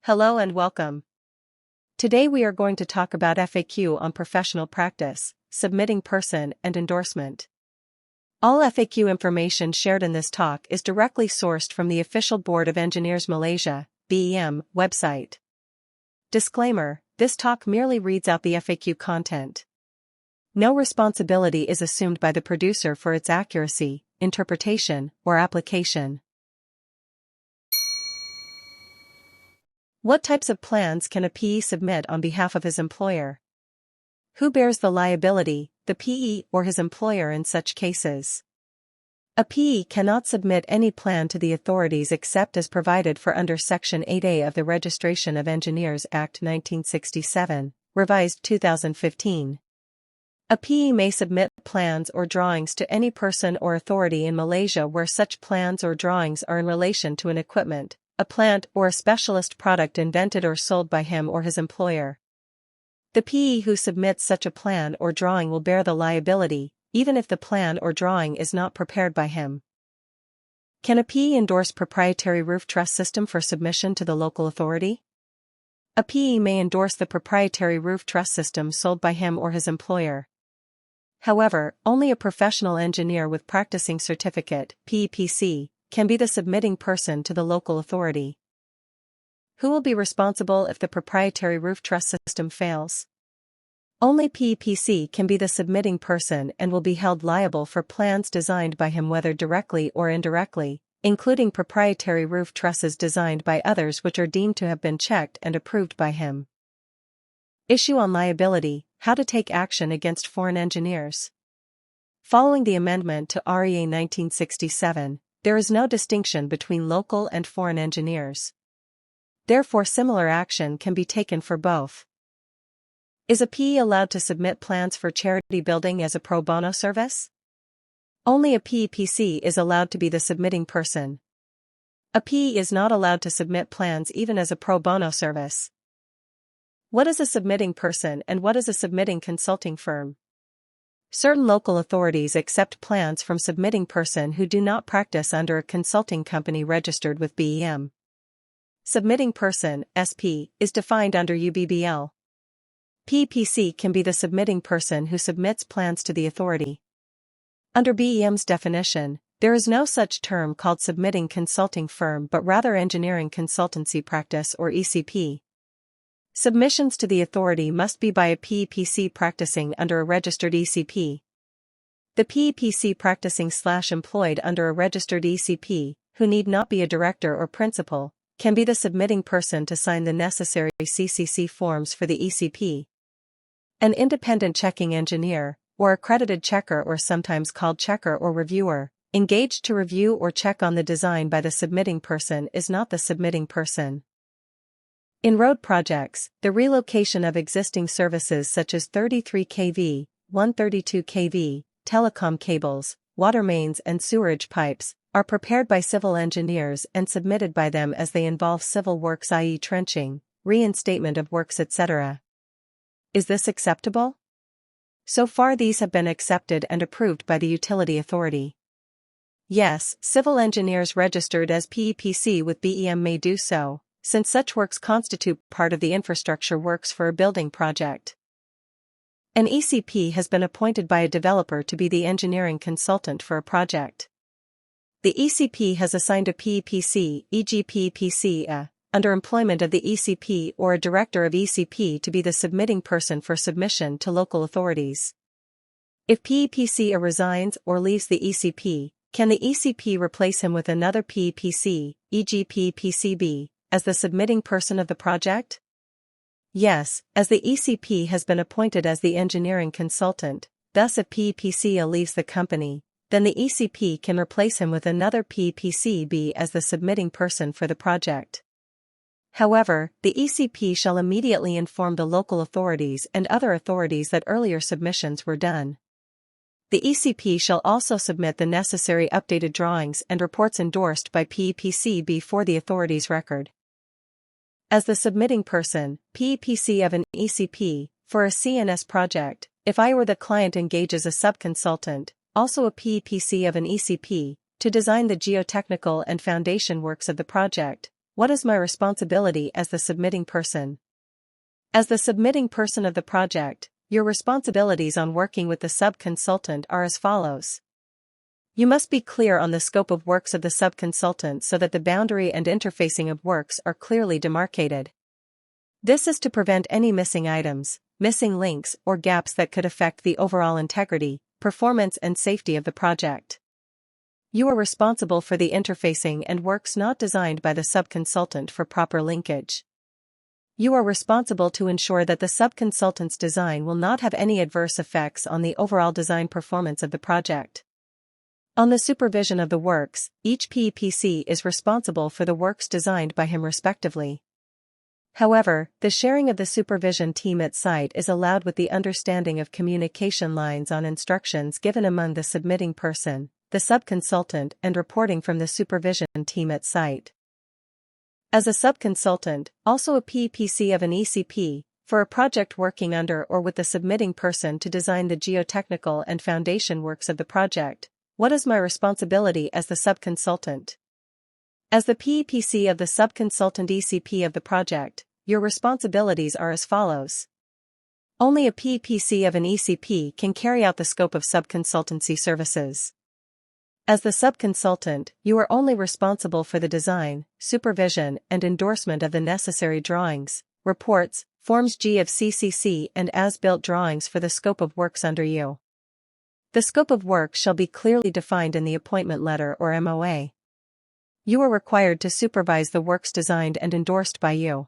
Hello and welcome. Today we are going to talk about FAQ on professional practice, submitting person and endorsement. All FAQ information shared in this talk is directly sourced from the official Board of Engineers Malaysia, BEM, website. Disclaimer: this talk merely reads out the FAQ content. No responsibility is assumed by the producer for its accuracy, interpretation, or application. What types of plans can a PE submit on behalf of his employer? Who bears the liability, the PE or his employer in such cases? A PE cannot submit any plan to the authorities except as provided for under Section 8A of the Registration of Engineers Act 1967, revised 2015. A PE may submit plans or drawings to any person or authority in Malaysia where such plans or drawings are in relation to an equipment, a plant or a specialist product invented or sold by him or his employer. The PE who submits such a plan or drawing will bear the liability, even if the plan or drawing is not prepared by him. Can a PE endorse proprietary roof truss system for submission to the local authority? A PE may endorse the proprietary roof truss system sold by him or his employer. However, only a professional engineer with practicing certificate, PEPC, can be the submitting person to the local authority. Who will be responsible if the proprietary roof truss system fails? Only PEPC can be the submitting person and will be held liable for plans designed by him whether directly or indirectly, including proprietary roof trusses designed by others which are deemed to have been checked and approved by him. Issue on liability: how to take action against foreign engineers. Following the amendment to REA 1967, there is no distinction between local and foreign engineers. Therefore, similar action can be taken for both. Is a PE allowed to submit plans for charity building as a pro bono service? Only a PEPC is allowed to be the submitting person. A PE is not allowed to submit plans even as a pro bono service. What is a submitting person and what is a submitting consulting firm? Certain local authorities accept plans from submitting person who do not practice under a consulting company registered with BEM. Submitting person, SP, is defined under UBBL. PEPC can be the submitting person who submits plans to the authority. Under BEM's definition, there is no such term called submitting consulting firm but rather engineering consultancy practice or ECP. Submissions to the authority must be by a PEPC practicing under a registered ECP. The PEPC practicing/employed under a registered ECP, who need not be a director or principal, can be the submitting person to sign the necessary CCC forms for the ECP. An independent checking engineer, or accredited checker or sometimes called checker or reviewer, engaged to review or check on the design by the submitting person is not the submitting person. In road projects, the relocation of existing services such as 33 kV, 132 kV, telecom cables, water mains and sewerage pipes, are prepared by civil engineers and submitted by them as they involve civil works, i.e. trenching, reinstatement of works, etc. Is this acceptable? So far these have been accepted and approved by the utility authority. Yes, civil engineers registered as PEPC with BEM may do so, since such works constitute part of the infrastructure works for a building project. An ECP has been appointed by a developer to be the engineering consultant for a project. The ECP has assigned a PEPC, e.g. PEPC, under employment of the ECP or a director of ECP to be the submitting person for submission to local authorities. If PEPC resigns or leaves the ECP, can the ECP replace him with another PEPC, e.g. PEPCB, as the submitting person of the project? Yes, as the ECP has been appointed as the engineering consultant, thus if PEPC leaves the company, then the ECP can replace him with another PEPCB as the submitting person for the project. However, the ECP shall immediately inform the local authorities and other authorities that earlier submissions were done. The ECP shall also submit the necessary updated drawings and reports endorsed by PEPCB for the authority's record. As the submitting person, PEPC of an ECP, for a CNS project, if I or the client engages a sub-consultant, also a PEPC of an ECP, to design the geotechnical and foundation works of the project, what is my responsibility as the submitting person? As the submitting person of the project, your responsibilities on working with the sub-consultant are as follows. You must be clear on the scope of works of the sub-consultant so that the boundary and interfacing of works are clearly demarcated. This is to prevent any missing items, missing links or gaps that could affect the overall integrity, performance and safety of the project. You are responsible for the interfacing and works not designed by the sub-consultant for proper linkage. You are responsible to ensure that the sub-consultant's design will not have any adverse effects on the overall design performance of the project. On the supervision of the works, each PEPC is responsible for the works designed by him respectively. However, the sharing of the supervision team at site is allowed with the understanding of communication lines on instructions given among the submitting person, the sub-consultant and reporting from the supervision team at site. As a sub-consultant, also a PEPC of an ECP, for a project working under or with the submitting person to design the geotechnical and foundation works of the project, what is my responsibility as the sub-consultant? As the PEPC of the sub-consultant ECP of the project, your responsibilities are as follows. Only a PEPC of an ECP can carry out the scope of sub-consultancy services. As the sub-consultant, you are only responsible for the design, supervision and endorsement of the necessary drawings, reports, Forms G of CCC and as-built drawings for the scope of works under you. The scope of work shall be clearly defined in the appointment letter or MOA. You are required to supervise the works designed and endorsed by you.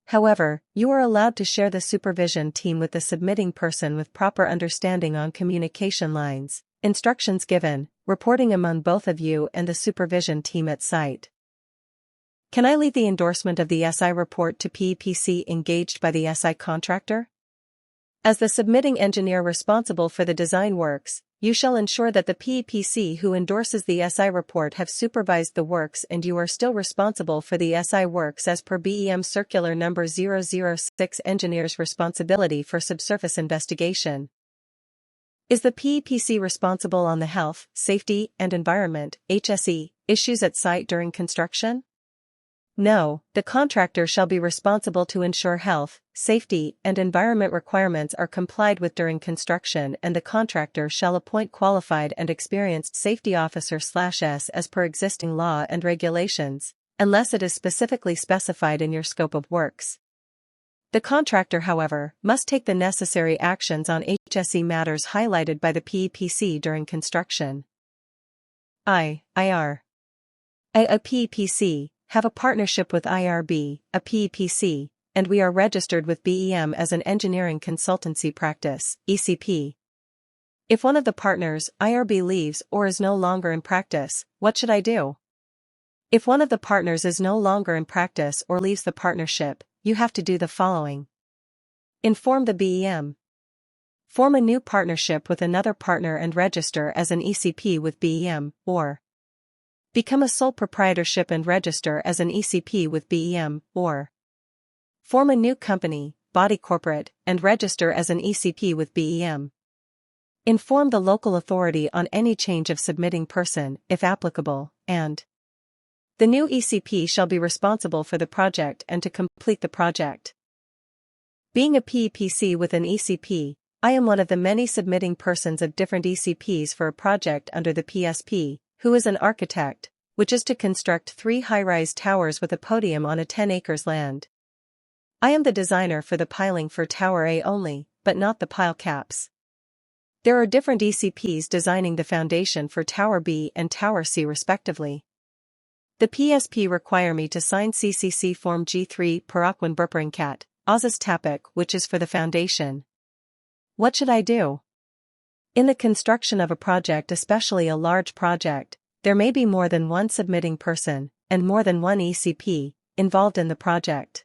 However, you are allowed to share the supervision team with the submitting person with proper understanding on communication lines, instructions given, reporting among both of you and the supervision team at site. Can I leave the endorsement of the SI report to PEPC engaged by the SI contractor? As the submitting engineer responsible for the design works, you shall ensure that the PEPC who endorses the SI report have supervised the works and you are still responsible for the SI works as per BEM Circular No. 006 Engineer's Responsibility for Subsurface Investigation. Is the PEPC responsible on the health, safety, and environment (HSE) issues at site during construction? No, the contractor shall be responsible to ensure health, safety, and environment requirements are complied with during construction and the contractor shall appoint qualified and experienced safety officer/S as per existing law and regulations, unless it is specifically specified in your scope of works. The contractor, however, must take the necessary actions on HSE matters highlighted by the PEPC during construction. IR. A PEPC, have a partnership with IRB, a PEPC, and we are registered with BEM as an engineering consultancy practice, ECP. If one of the partners, IRB, leaves or is no longer in practice, what should I do? If one of the partners is no longer in practice or leaves the partnership, you have to do the following. Inform the BEM. Form a new partnership with another partner and register as an ECP with BEM, or become a sole proprietorship and register as an ECP with BEM, or form a new company, body corporate, and register as an ECP with BEM. Inform the local authority on any change of submitting person, if applicable, and the new ECP shall be responsible for the project and to complete the project. Being a PEPC with an ECP, I am one of the many submitting persons of different ECPs for a project under the PSP, who is an architect, which is to construct 3 high-rise towers with a podium on a 10 acres land. I am the designer for the piling for Tower A only, but not the pile caps. There are different ECPs designing the foundation for Tower B and Tower C respectively. The PSP require me to sign CCC Form G3 Perakwan Berperingkat, Azas Tapik, which is for the foundation. What should I do? In the construction of a project, especially a large project, there may be more than one submitting person, and more than one ECP, involved in the project.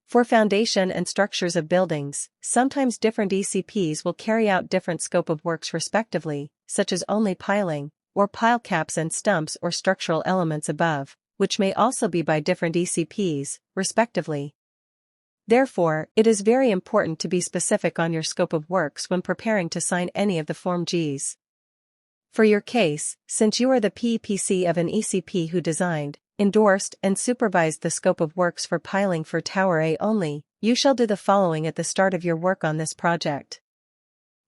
For foundation and structures of buildings, sometimes different ECPs will carry out different scope of works respectively, such as only piling, or pile caps and stumps or structural elements above, which may also be by different ECPs, respectively. Therefore, it is very important to be specific on your scope of works when preparing to sign any of the Form Gs. For your case, since you are the PEPC of an ECP who designed, endorsed and supervised the scope of works for piling for Tower A only, you shall do the following at the start of your work on this project.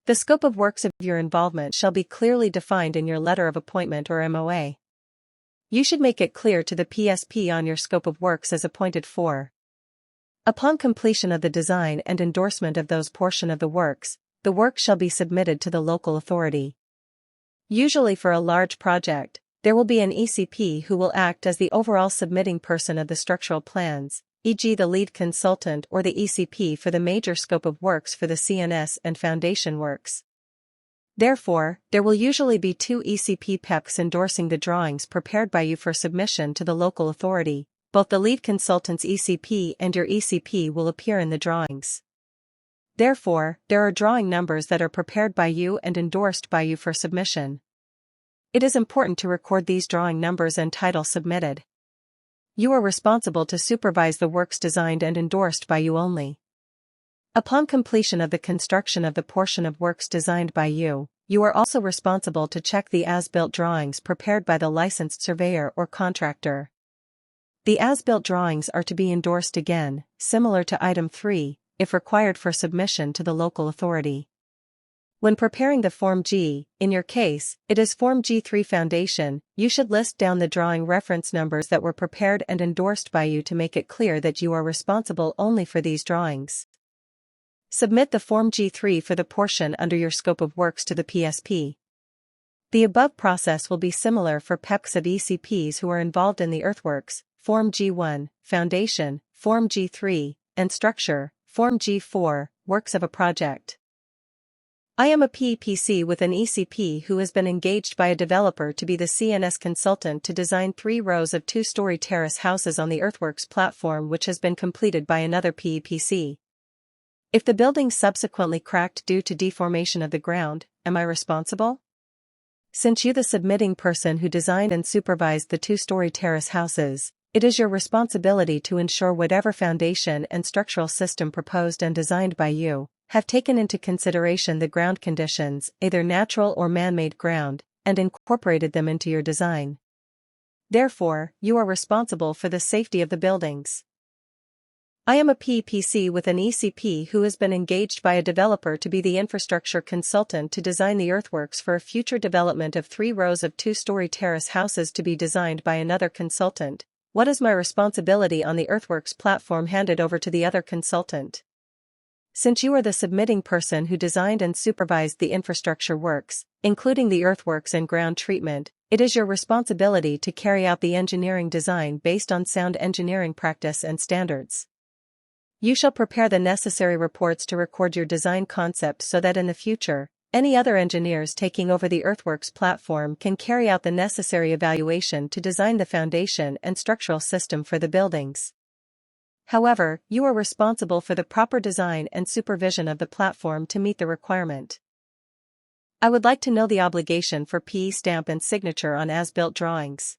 The scope of works of your involvement shall be clearly defined in your letter of appointment or MOA. You should make it clear to the PSP on your scope of works as appointed for. Upon completion of the design and endorsement of those portion of the works shall be submitted to the local authority. Usually for a large project, there will be an ECP who will act as the overall submitting person of the structural plans, e.g. the lead consultant or the ECP for the major scope of works for the CNS and foundation works. Therefore, there will usually be 2 ECP PEPs endorsing the drawings prepared by you for submission to the local authority. Both the lead consultant's ECP and your ECP will appear in the drawings. Therefore, there are drawing numbers that are prepared by you and endorsed by you for submission. It is important to record these drawing numbers and title submitted. You are responsible to supervise the works designed and endorsed by you only. Upon completion of the construction of the portion of works designed by you, you are also responsible to check the as-built drawings prepared by the licensed surveyor or contractor. The as-built drawings are to be endorsed again, similar to item 3, if required for submission to the local authority. When preparing the Form G, in your case, it is Form G3 Foundation, you should list down the drawing reference numbers that were prepared and endorsed by you to make it clear that you are responsible only for these drawings. Submit the Form G3 for the portion under your scope of works to the PSP. The above process will be similar for PEPs of ECPs who are involved in the earthworks, Form G1, Foundation, Form G3, and Structure, Form G4, Works of a project. I am a PEPC with an ECP who has been engaged by a developer to be the CNS consultant to design 3 rows of 2-story terrace houses on the earthworks platform which has been completed by another PEPC. If the building subsequently cracked due to deformation of the ground, am I responsible? Since you the submitting person who designed and supervised the 2-story terrace houses, it is your responsibility to ensure whatever foundation and structural system proposed and designed by you have taken into consideration the ground conditions, either natural or man-made ground, and incorporated them into your design. Therefore, you are responsible for the safety of the buildings. I am a PEPC with an ECP who has been engaged by a developer to be the infrastructure consultant to design the earthworks for a future development of 3 rows of 2-story terrace houses to be designed by another consultant. What is my responsibility on the earthworks platform handed over to the other consultant? Since you are the submitting person who designed and supervised the infrastructure works, including the earthworks and ground treatment, it is your responsibility to carry out the engineering design based on sound engineering practice and standards. You shall prepare the necessary reports to record your design concept so that in the future, any other engineers taking over the earthworks platform can carry out the necessary evaluation to design the foundation and structural system for the buildings. However, you are responsible for the proper design and supervision of the platform to meet the requirement. I would like to know the obligation for PE stamp and signature on as-built drawings.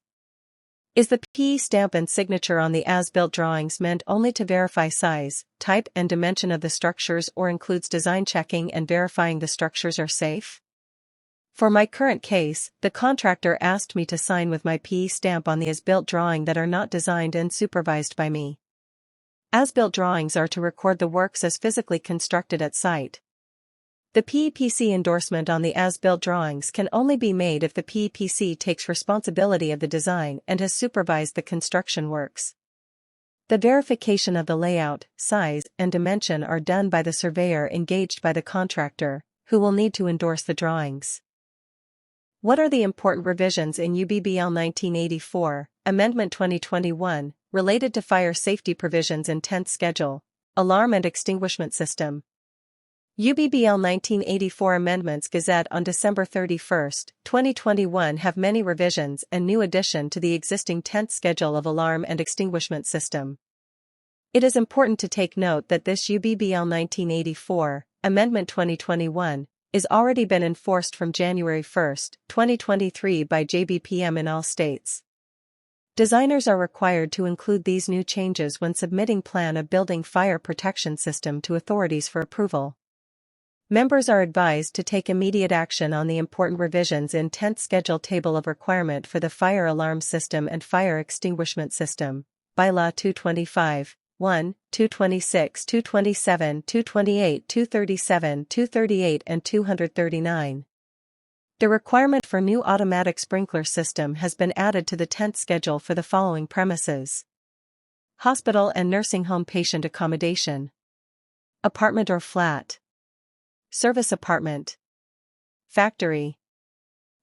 Is the PE stamp and signature on the as-built drawings meant only to verify size, type and dimension of the structures or includes design checking and verifying the structures are safe? For my current case, the contractor asked me to sign with my PE stamp on the as-built drawing that are not designed and supervised by me. As-built drawings are to record the works as physically constructed at site. The PEPC endorsement on the as-built drawings can only be made if the PEPC takes responsibility of the design and has supervised the construction works. The verification of the layout, size, and dimension are done by the surveyor engaged by the contractor, who will need to endorse the drawings. What are the important revisions in UBBL 1984, Amendment 2021, related to fire safety provisions in tent schedule, alarm and extinguishment system? UBBL 1984 Amendments Gazette on December 31, 2021 have many revisions and new addition to the existing tent schedule of alarm and extinguishment system. It is important to take note that this UBBL 1984, Amendment 2021, is already been enforced from January 1, 2023 by JBPM in all states. Designers are required to include these new changes when submitting plan of building fire protection system to authorities for approval. Members are advised to take immediate action on the important revisions in 10th Schedule Table of Requirement for the Fire Alarm System and Fire Extinguishment System, Bylaw 225, 1, 226, 227, 228, 237, 238 and 239. The requirement for new automatic sprinkler system has been added to the 10th schedule for the following premises: hospital and nursing home patient accommodation, apartment or flat, service apartment, factory,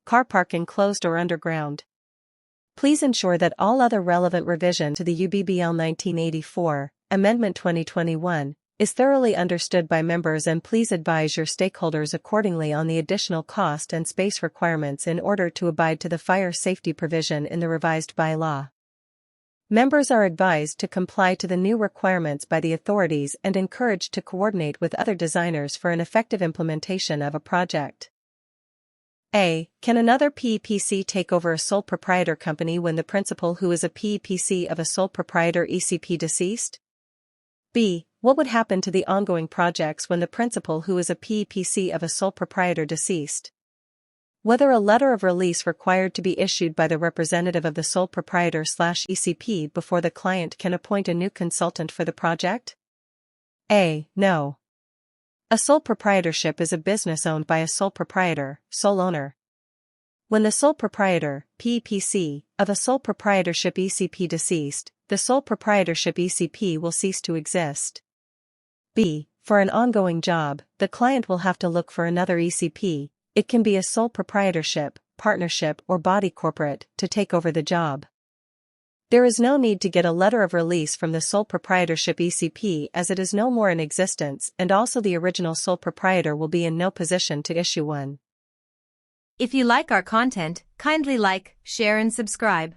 car park enclosed or underground. Please ensure that all other relevant revision to the UBBL 1984, Amendment 2021, is thoroughly understood by members, and please advise your stakeholders accordingly on the additional cost and space requirements in order to abide to the fire safety provision in the revised bylaw. Members are advised to comply to the new requirements by the authorities and encouraged to coordinate with other designers for an effective implementation of a project. A. Can another PEPC take over a sole proprietor company when the principal who is a PEPC of a sole proprietor ECP deceased? B. What would happen to the ongoing projects when the principal who is a PEPC of a sole proprietor deceased? Whether a letter of release required to be issued by the representative of the sole proprietor/ECP before the client can appoint a new consultant for the project? A. No. A sole proprietorship is a business owned by a sole proprietor, sole owner. When the sole proprietor, PEPC, of a sole proprietorship ECP deceased, the sole proprietorship ECP will cease to exist. B. For an ongoing job, the client will have to look for another ECP. It can be a sole proprietorship, partnership or body corporate, to take over the job. There is no need to get a letter of release from the sole proprietorship ECP as it is no more in existence, and also the original sole proprietor will be in no position to issue one. If you like our content, kindly like, share and subscribe.